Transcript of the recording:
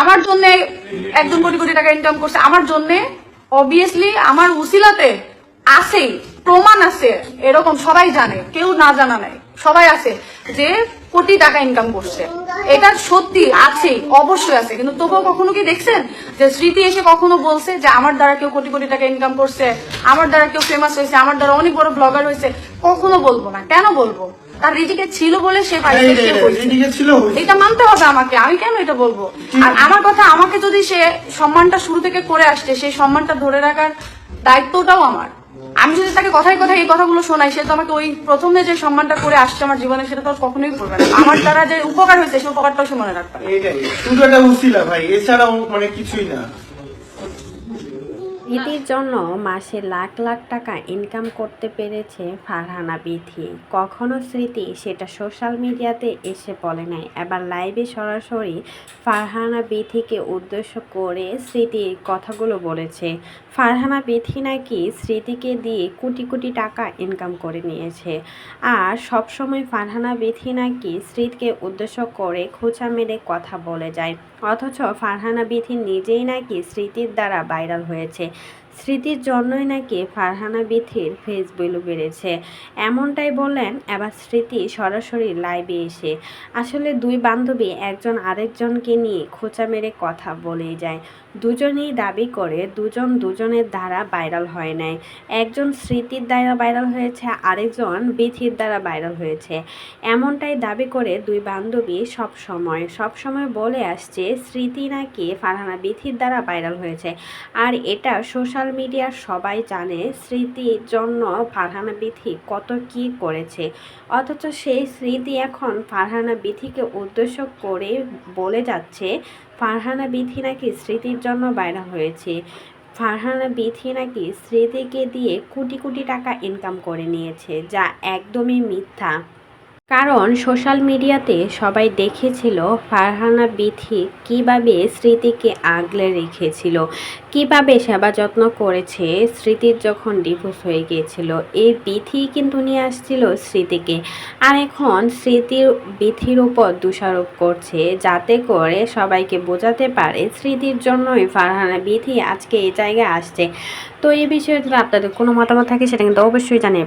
আমার জন্য 1-2 কোটি কোটি টাকা ইনকাম করছে, আমার জন্য অবভিয়াসলি আমার উসিলাতে আছে, প্রমাণ আছে, এরকম সবাই জানে, কেউ না জানা নাই, সবাই আছে যে কোটি টাকা ইনকাম করছে। এটা সত্যি আছে, অবশ্যই আছে। কিন্তু তবুও কখনো কি দেখছেন যে স্মৃতি এসে কখনো বলছে যে আমার দ্বারা কেউ কোটি কোটি টাকা ইনকাম করছে, আমার দ্বারা কেউ ফেমাস হয়েছে, আমার দ্বারা অনেক বড় ব্লগার হয়েছে? কখনো বলবো না। কেন বলবো? তার রিজিকে ছিল বলে সে পাইছে, এটা মানতে হবে আমাকে। আমি কেন এটা বলবো? আর আমার কথা, আমাকে যদি সে সম্মানটা শুরু থেকে করে আসছে, সেই সম্মানটা ধরে রাখার দায়িত্বটাও আমার। আমি যদি তাকে কথায় কথায় এই কথাগুলো শোনাই, সে তো আমাকে ওই প্রথমে যে সম্মানটা করে আসছে আমার জীবনে, সেটা তো কখনোই করবে না। আমার দ্বারা যে উপকার হয়েছে, সেই উপকারটাও সে মনে রাখবে। শুধু একটা উসিলা ভাই, এছাড়াও মানে কিছুই না। স্মৃতির জন্য মাসে লাখ লাখ টাকা ইনকাম করতে পেরেছে ফারহানা বিথি। কখনো স্মৃতি সেটা সোশ্যাল মিডিয়াতে এসে বলে নাই, এবার লাইভে সরাসরি ফারহানা বিথিকে উদ্দেশ্য করে স্মৃতি কথাগুলো বলেছে। ফারহানা বিথি নাকি স্মৃতিকে দিয়ে কোটি কোটি টাকা ইনকাম করে নিয়েছে, আর সবসময় ফারহানা বিথি নাকি স্মৃতিকে উদ্দেশ্য করে খোঁচা মেরে কথা বলে যায়। অথচ ফারহানা বিথি নিজেই নাকি স্মৃতির দ্বারা ভাইরাল হয়েছে। স্মৃতির জন্যই নাকি ফারহানা বিথির ফেস ভ্যালু বেড়েছে, এমনটাই বললেন এবার স্মৃতি সরাসরি লাইভে এসে। আসলে দুই বান্ধবী একজন আরেকজনকে নিয়ে খোঁচা মেরে কথা বলেই যায়। দুজনেই দাবি করে দুজন দুজনের দ্বারা ভাইরাল হয় নাই, একজন স্মৃতির দ্বারা ভাইরাল হয়েছে, আরেকজন বিথির দ্বারা ভাইরাল হয়েছে। এমনটাই দাবি করে দুই বান্ধবী সবসময় বলে আসছে স্মৃতি নাকি ফারহানা বিথির দ্বারা ভাইরাল হয়েছে। আর এটা সোশ্যাল মিডিয়ার সবাই জানে স্মৃতির জন্য ফারহানা বিথি কত কি করেছে। অথচ সেই স্মৃতি এখন ফারহানা বিথিকে উদ্দেশ্য করে বলে যাচ্ছে ফারহানা বিথি নাকি স্মৃতির জন্য ভাইরাল হয়েছে, ফারহানা বিথি নাকি স্মৃতিকে দিয়ে কোটি কোটি টাকা ইনকাম করে নিয়েছে, যা একদমই মিথ্যা। কারণ সোশ্যাল মিডিয়াতে সবাই দেখেছিল ফারহানা বিথি কিভাবে স্মৃতিকে আগলে রেখেছিল, কিভাবে সেবা যত্ন করেছে স্মৃতির যখন ডিভোর্স হয়ে গিয়েছিল। এই বিথি কিন্তু নিয়ে আসছিল স্মৃতিকে, আর এখন স্মৃতির বিথির উপর দোষারোপ করছে, যাতে করে সবাইকে বোঝাতে পারে স্মৃতির জন্যই ফারহানা বিথি আজকে এই জায়গায় আসছে। তো এই বিষয়ে যদি আপনাদের কোনো মতামত থাকে সেটা কিন্তু অবশ্যই জানিয়ে